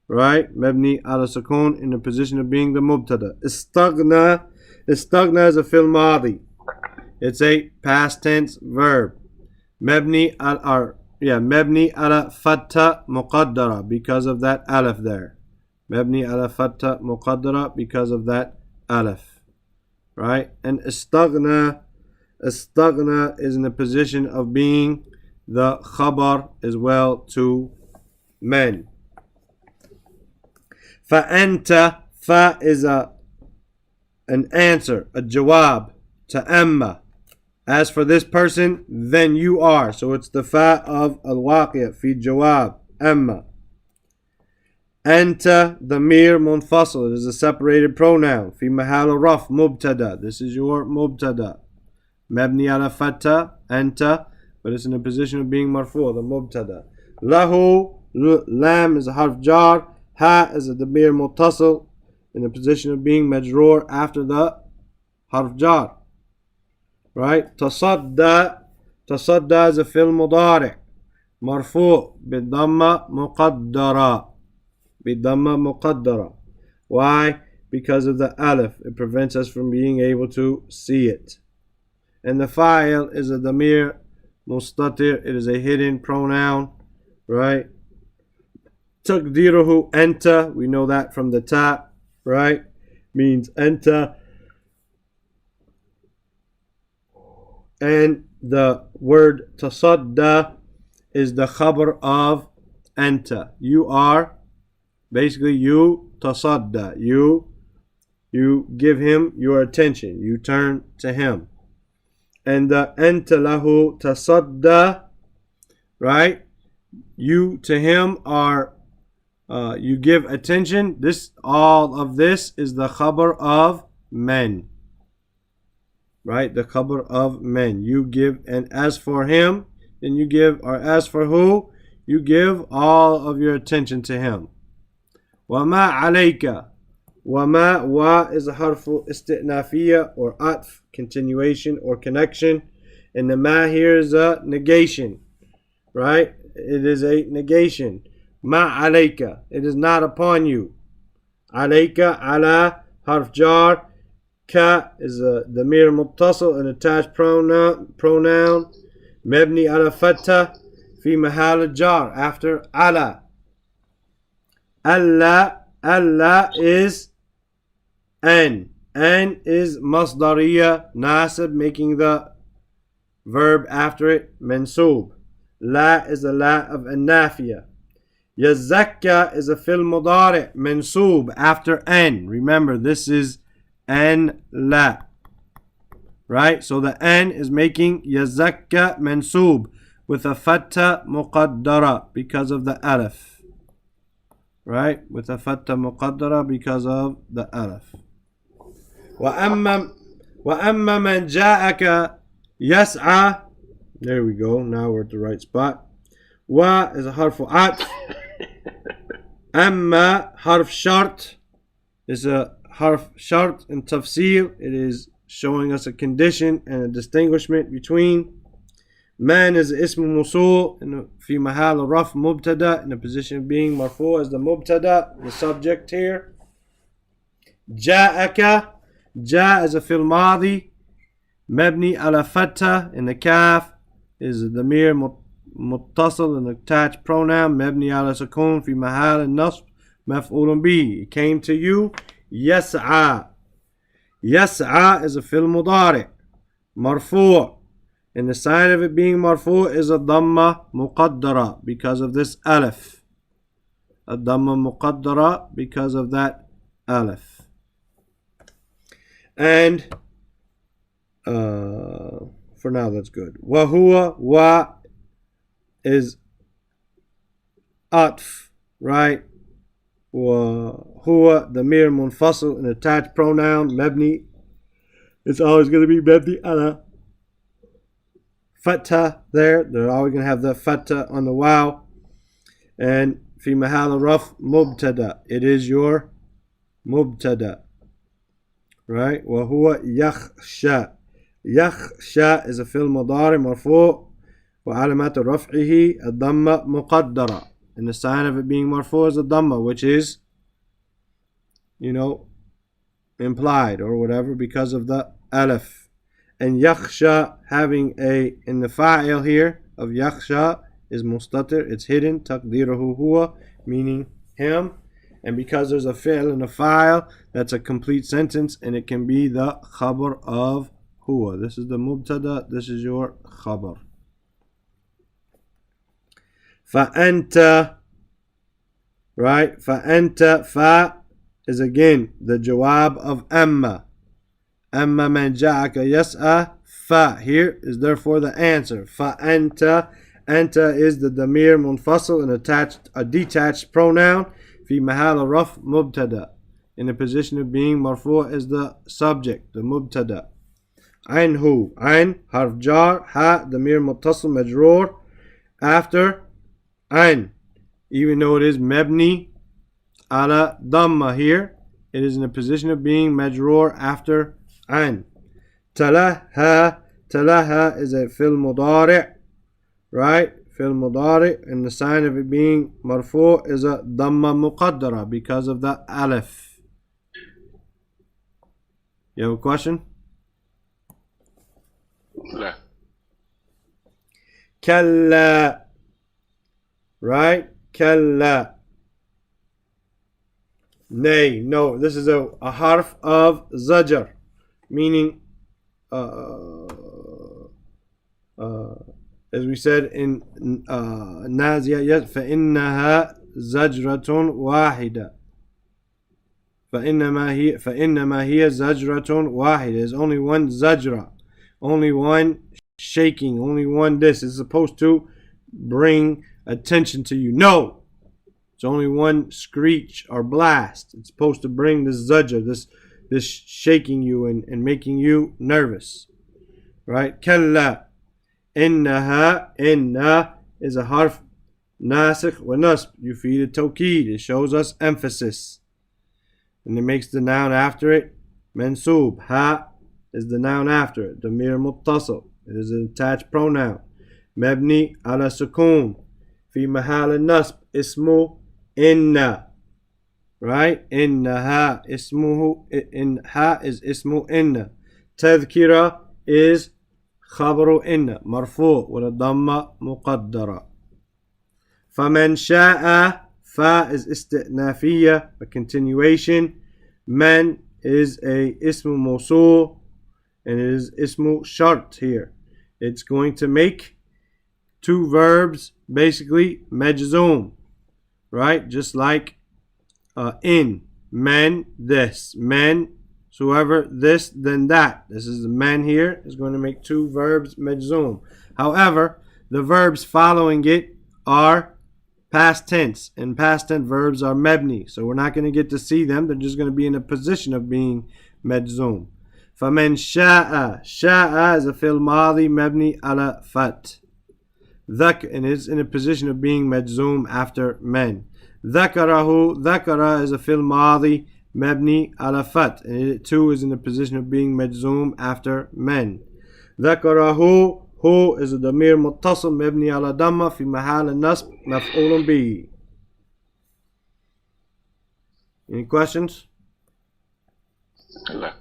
A: right? مبني على سكون, in the position of being the mubtada. استغنى. استغنى is a fil madi. It's a past tense verb. مبني على fatha muqaddara because of that alif there. مبني على fatha muqaddara because of that alif. Right? And استغنى is in the position of being the khabar as well to men. فأنت, fa is an answer, a jawab to amma. As for this person, then you are. So it's the fa of al-waqi'a fi jawab, amma. Anta, damir munfasil. It is a separated pronoun. Fi mahal raf, mubtada. This is your mubtada. Mabni ala fatha, anta. But it's in a position of being marfu, the mubtada. Lahu, lam is a harf jar. Ha is a damir muttasil, in the position of being majroor after the harf jar. Right? Tasadda is a fil mudari. Marfu bidamma muqaddara. Bidamma muqaddara. Why? Because of the alif. It prevents us from being able to see it. And the fa'il is a damir mustatir. It is a hidden pronoun. Right? Taqdiruhu anta. We know that from the ta. Right? Means anta. And the word tasadda is the khabar of anta. You are, basically you tasadda. You give him your attention. You turn to him. And the anta lahu tasadda, right? You to him are, you give attention. All of this is the khabar of men. Right? The khabar of men. You give, and as for him, then you give, or as for who, you give all of your attention to him. وَمَا عَلَيْكَ. وَمَا, wa is a harfu isti'nafiyya or atf, continuation or connection. And the ma here is a negation. Right? It is a negation. Ma alayka. It is not upon you. Alayka, ala, harf jar. Ka is a damir muttasil, an attached pronoun. Mabni ala fatha fi mahal jar, after ala. Allah is an. An is masdariya nasib, making the verb after it mansub. La is the la of an-nafiya. يزكى is a fi'l mudari' mansoob after an. Remember, this is an la. Right? So the an is making yazakka mansoob with a fatta muqaddara because of the alif. Right? With a fatta muqaddara because of the alif. وأما من جاءك يسعى. There we go. Now we're at the right spot. Wa is a harf atf. Amma harf shart is a harf shart in tafsir. It is showing us a condition and a distinguishment between. Man is ism musul في محل رفع مبتدا in the position of being marfu as the mubtada, the subject here. جاءك, جاء is a fil madi مبني على فتح, and the kaf is a damir متصل, an attached pronoun مبني على سكون في محل النصب مفعول به. It came to you. يسعى, يسعى is a fil mudari marfu', and the sign of it being marfu' is a dhamma muqaddara because of this alif. A dhamma muqaddara because of that alif. And for now that's good. Wa huwa, wa is atf, right? Wa huwa damir munfasil, an attached pronoun mabni. It's always going to be mabni ala fatha there. They're always going to have the fatha on the waw. And fi mahal raf mubtada. It is your mubtada. Right? Wa huwa yakhsha. Yakhsha is a fil mudari marfu' wa alamat raf'ihi a dhamma muqaddara. And the sign of it being marfu' is a dhamma, which is, implied or whatever because of the alif. And yakhsha having a in the fa'il here of yakhsha is mustatir, it's hidden, taqdiruhu huwa, meaning him. And because there's a fi'l and a fa'il, that's a complete sentence, and it can be the khabar of huwa. This is the mubtada, this is your khabar. Fa'anta, right? Fa'anta, fa is again the jawab of amma. Amma man ja'aka yas'a. Fa here is therefore the answer. Fa'anta, anta is the damir munfasil, a detached pronoun. Fi mahal raf mubtada, in the position of being marfu' as the subject, the mubtada. Anhu, an harf jar, ha damir muttasil majroor after an, even though it is mabni ala dhamma here, it is in the position of being majroor after an. Talaha, talaha is a fil mudari', right? Fil mudari', and the sign of it being marfu' is a dhamma muqaddara because of the alif. You have a question?
B: لا.
A: Kalla, right? Kalla. Nay, no. This is a harf of zajar, meaning as we said in Nazia, فإنها زجرة واحدة. فإنما هي زجرة واحدة. There's only one zajra, only one shaking, only one this. It's supposed to bring attention to you. No! It's only one screech or blast. It's supposed to bring this zajr, this shaking you and making you nervous. Right? Kalla. Innaha, inna is a harf nasikh wa nasb. You feed it tawkeed. It shows us emphasis. And it makes the noun after it mansoob. Ha is the noun after it. Damir muttasil. It is an attached pronoun. Mabni ala sukoon. Fi mahal nasb. Ismu inna. Right? Innaha ismuhu. Ha is ismu inna. Tadhkira is خبر إن مرفوع والضمة مقدرة. فمن شاء, fa is استئنافية, a continuation. Man is a ismu mawsul, and it is ismu shart here. It's going to make two verbs basically majzoom. right? Just like in, men, this, men, whoever, this, then that. This is the men here is going to make two verbs majzoom. However, the verbs following it are past tense, and past tense verbs are mebni, so we're not going to get to see them. They're just going to be in a position of being majzoom. فمن شاء is a fi'l madi mebni ala fat. And it's in a position of being majzoom after men. ذكر is a fi'l madi mebni ala fat, and it too is in the position of being majzoom after men. ذكره هو is a damir متصل مبني على ضمة في محل النصب مفعول به. Any questions?
B: لا.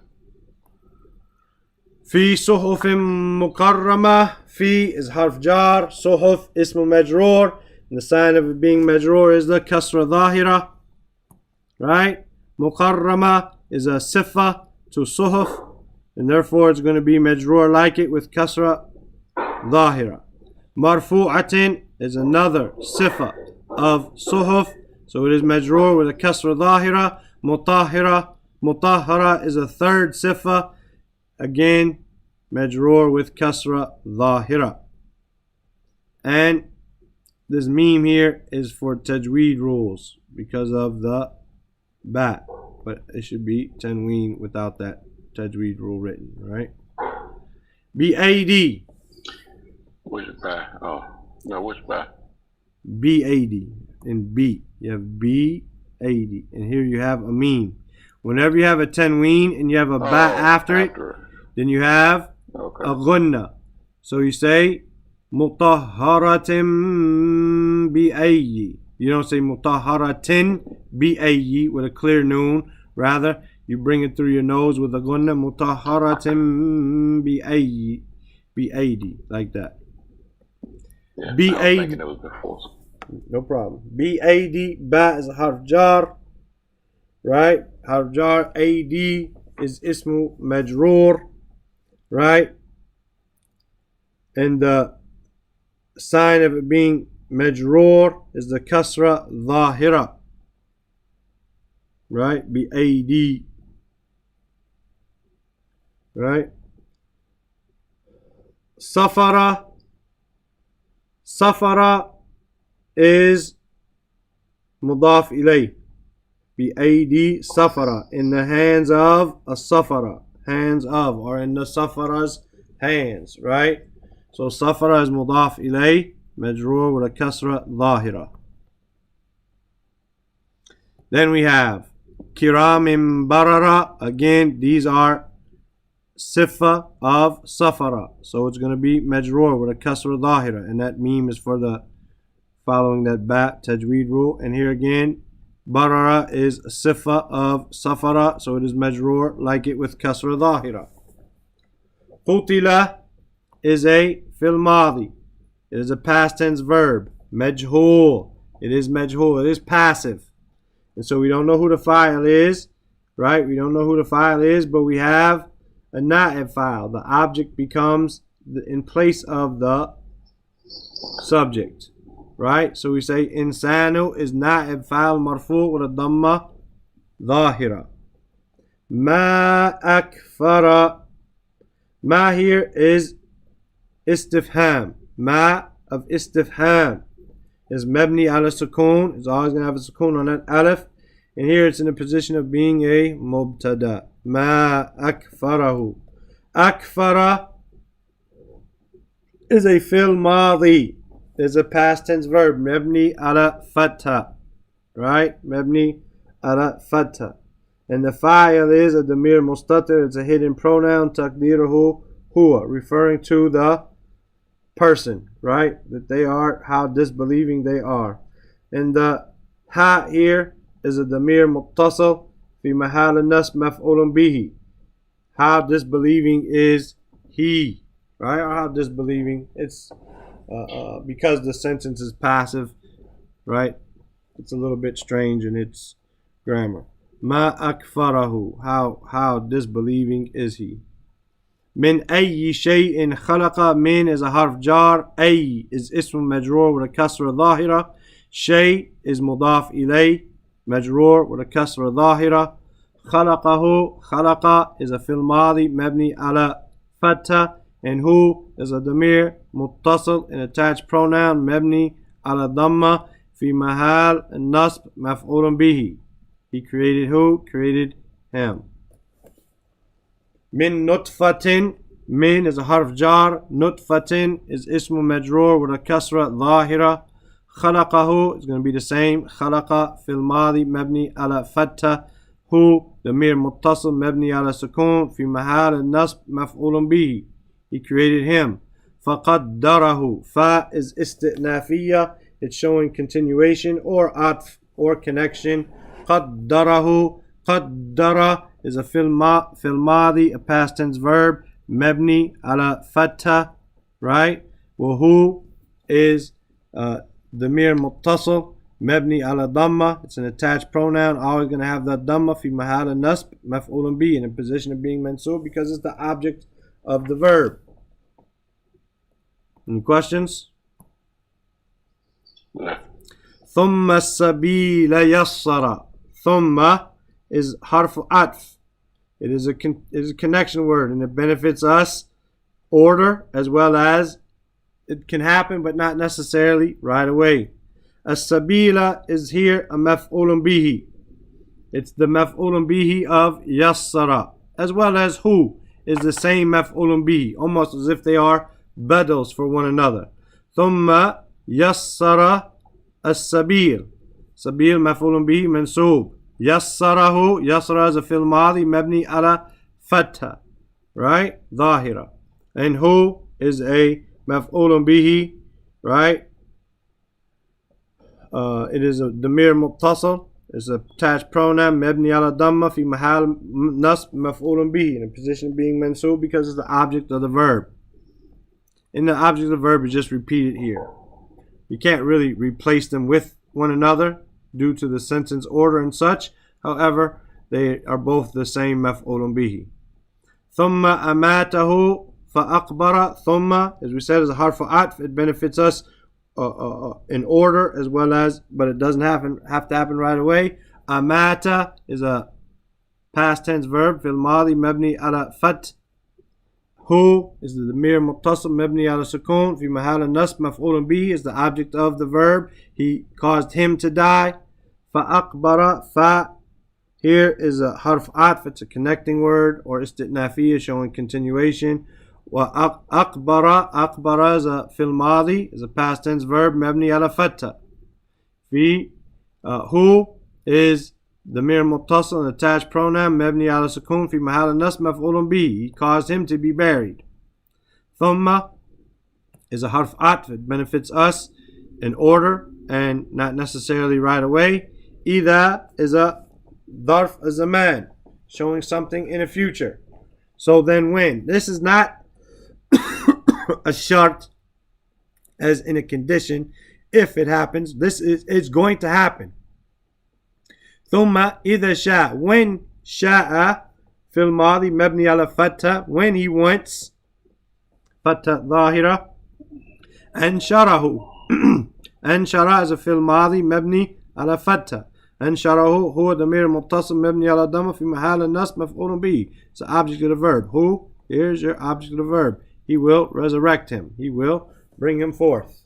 A: في صحف مكرمة. في is harf jar. صحف اسم مجرور. And the sign of it being majrur is the kasra dhahira. Right? مكرمة is a sifa to صحف, and therefore it's going to be majrur like it with kasra dhahira. Marfu'atin is another sifa of صحف, so it is majrur with a kasra dhahira. Mutahhara is a third sifa, again majrur with kasra dhahira. And this meme here is for tajweed rules because of the ba, but it should be tanween without that tajweed rule written, right? B-A-D.
B: Which ba? Oh, no, which ba?
A: B-A-D. In B, you have B-A-D. And here you have a meme. Whenever you have a tanween and you have a ba after it, then you have a gunna. So you say mutahharatin bi-ayyi. You don't say mutahharatin bi-ayyi with a clear noon. Rather, you bring it through your nose with a gunna. Mutahharatin bi-ayyi. B-A-D. Like that.
B: Yeah,
A: B-A-D. No problem. B-A-D. Ba is a harf jar. Right? Harf jar. A-D is ismu majroor. Right? And the sign of it being majroor is the kasra dhahira. Right? B-A-D. Right? Safara. Safara is mudaf ilay. B-A-D. Safara. In the hands of a safara. Hands of, or in the safara's hands. Right? So safara is mudaf ilay, majroor with a kasra dhahira. Then we have kiramim barara. Again, these are sifa of safara. So it's going to be majroor with a kasra dhahira. And that meme is for the following that ba tajweed rule. And here again, barara is a sifa of safara. So it is majroor like it with kasra dhahira. Qutila is a fil madi. It is a past tense verb. Majhul. It is majhul. It is passive. And so we don't know who the file is. Right? We don't know who the file is, but we have a na'ib file. The object becomes in place of the subject. Right? So we say insanu is na'ib file marfu' with a dhamma dhahira. Ma akfara. Ma here is istifham. Ma of istifham is mabni ala sukoon. It's always going to have a sukoon on that alif. And here it's in the position of being a mubtada. Ma akfarahu. Akfara is a fil madi. It's a past tense verb. Mabni ala fatha. Right? Mabni ala fatha. And the fa'il is a damir mustatir. It's a hidden pronoun. Taqdiruhu huwa. Referring to the person. Right? That they are, how disbelieving they are. And the ha here is a damir muttasal. Fi mahal an-nasb maf'ulun bihi. How disbelieving is he. Right? Or how disbelieving. It's because the sentence is passive. Right? It's a little bit strange in its grammar. Ma akfarahu. How disbelieving is he? Min ayyi shay'in khalaqa. Min is a harf jar. Ay is ism majroor with a kasra dhahira. Shay is mudaf ilay, majroor with a kasra dhahira. خلقه, خلق is a fil madi, mabni ala fatha. And who is a damir muttasil, an attached pronoun, mabni ala dhamma, fi mahal nasb maf'ulun bihi. He created who? Created him. Min nutfatin, min is a harf jar, nutfatin is ismu majroor with a kasra dhahira. خلقه is going to be the same, خلق fil madi, mabni ala fatha. Who, damir muttasil, mabni ala sukun, fi mahal nasb maf'ulun bihi. He created him. فَقَدَّرَهُ. Fa is isti'nafiyya. It's showing continuation or atf or connection. قَدَّرَهُ. قَدَّرَ is a fil madi, a past tense verb. Mabni ala fatha. Right? وَهُ is damir muttasil. Mabni ala dhamma. It's an attached pronoun. Always going to have that dhamma. Fi mahal nasb maf'ulun bihi. In a position of being mansub because it's the object of the verb. Any questions?
B: No.
A: ثُمَّ السَّبِيلَ يَسَّرَ. ثُمَّ is harf atf. It is a connection word and it benefits us order as well as it can happen but not necessarily right away. As-sabila is here a maf'ulun bihi. It's the maf'ulun bihi of yassara, as well as who is the same maf'ulun bihi, almost as if they are badals for one another. Thumma yassara as-sabil. Sabil maf'ulun bihi mansub. Yassarahu, yassara is a fil madi, mabni ala fatha, right? Dhahira. And who is a maf'ulun bihi, right? It is a damir muttasil. It's a attached pronoun, mabni ala dhamma, fi mahal nasb maf'ulun bihi, in a position of being mansub because it's the object of the verb. And the object of the verb is just repeated here. You can't really replace them with one another due to the sentence order and such. However, they are both the same maf'ulun bihi. Thumma amatahu fa'akbara. Thumma, as we said, is a harf atf. It benefits us in order as well as, but it doesn't have to happen right away. Amata is a past tense verb, fil madi, mabni ala fat. Who is the damir muttasil, mabni ala sukun, fi mahal nasb maf'ulun bihi is the object of the verb. He caused him to die. Fa'akbara, fa here is a harf atf. It's a connecting word or istitnafiyya showing continuation. Wa akbara is a fil madi, is a past tense verb, mabni ala fatha. Who is damir muttasil, an attached pronoun, mabni ala sukun, fi mahal nasb maf'ulun bihi. He caused him to be buried. Thumma is a harf atf. It benefits us in order and not necessarily right away. Ida is a dharf zaman, showing something in the future. So then when? This is not a shart as in a condition. If it happens, it's going to happen. Thumma idha sha, when sha'a fil madi mabni ala fatha, when he wants, fatha dhahira. Ansharahu. Anshara is a fil madi mabni ala fatha. Ansharahu huwa damir muttasil mabni ala dhamma fi mahal nasb maf'ulun bihi. It's the object of the verb. Who? Here's your object of the verb. He will resurrect him. He will bring him forth.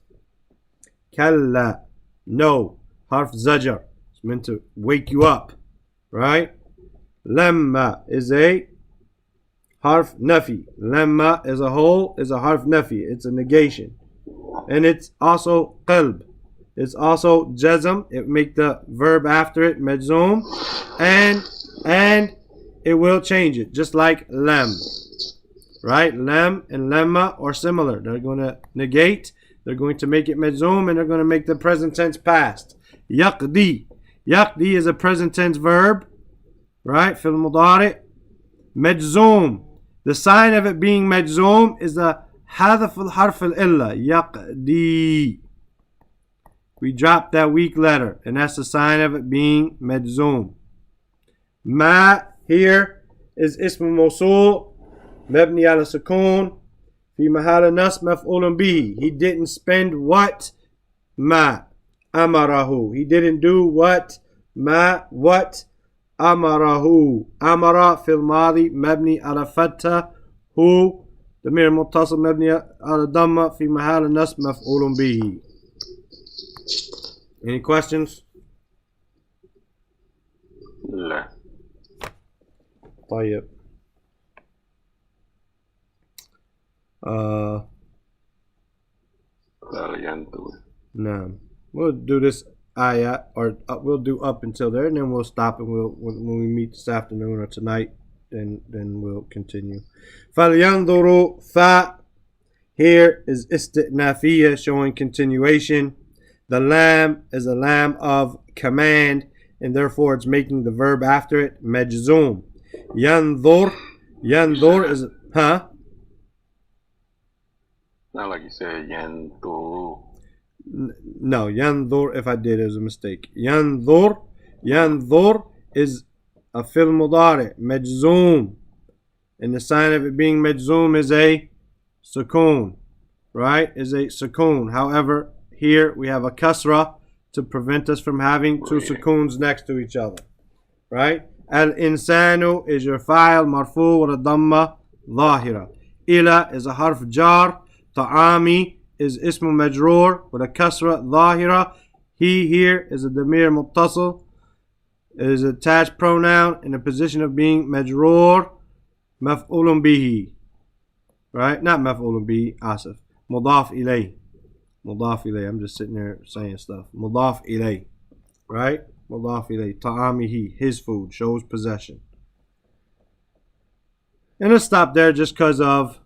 A: Kalla. No. Harf zajar. It's meant to wake you up. Right? Lamma is a harf nafi. Lamma as a whole is a harf nafi. It's a negation. And it's also qalb. It's also jazm. It make the verb after it majzoom. And it will change it. Just like lam. Right? Lam and lamma are similar. They're going to negate. They're going to make it majzoom. And they're going to make the present tense past. Yaqdi. Yaqdi is a present tense verb. Right? Fil mudari. Majzoom. The sign of it being majzoom is the hadaf al-harf al-illa. Yaqdi. We drop that weak letter. And that's the sign of it being majzoom. Ma here is ism mawsul. Mabni ala sukun. Fi mahal nasb maf'ulun bihi. He didn't spend what? Ma. amarahu. He didn't do what? What? Amarahu. Amara fil madi mabni ala fatta. Who? ضمير متصل مبني على الضمة في محل نصب مفعول به. Any questions?
B: لا.
A: طيب. نعم. We'll do this ayah, or we'll do up until there, and then we'll stop, and when we meet this afternoon or tonight, then we'll continue. فَلْيَنْظُرُوا fa. Here is isti'nafiyya, showing continuation. The lam is a lam of command, and therefore it's making the verb after it majzoom. Yanzur is
B: Not like you said yanzuru.
A: No, yanzur, if I did, is a mistake. Yanzur is a fil mudari, majzoom, and the sign of it being majzoom is a sukoon, right? Is a sukoon. However, here we have a kasra to prevent us from having two sukoons next to each other, right? Al-insanu is your fa'il marfu with a dhamma dhahira. Ila is a harf jar. Ta'ami is ismu majroor with a kasra dhahira. He here is a damir muttasil. It is an attached pronoun in a position of being majroor maf'ulun bihi. Right? Not maf'ulun bihi, asif. Mudaf ilay. Mudaf ilay. I'm just sitting there saying stuff. Mudaf ilay. Right? Mudaf ilay. Ta'amihi. His food. Shows possession. And let's stop there just because of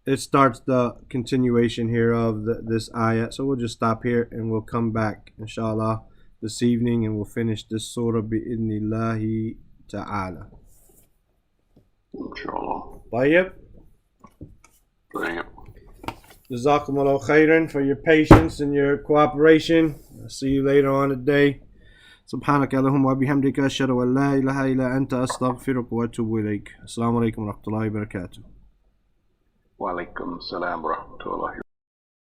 A: it starts the continuation here of this ayat. So we'll just stop here and we'll come back, inshallah, this evening, and we'll finish this surah bi'idhnillahi ta'ala.
B: Inshallah.
A: Tayyib.
B: Tayyib.
A: Jazakumullah khairan for your patience and your cooperation. I'll see you later on today. سبحانك اللهم وبحمدك أشهد أن لا إله إلا أنت أستغفرك وأتوب إليك. السلام عليكم ورحمة الله وبركاته.
B: Wa alaikum salam wa rahmatullahi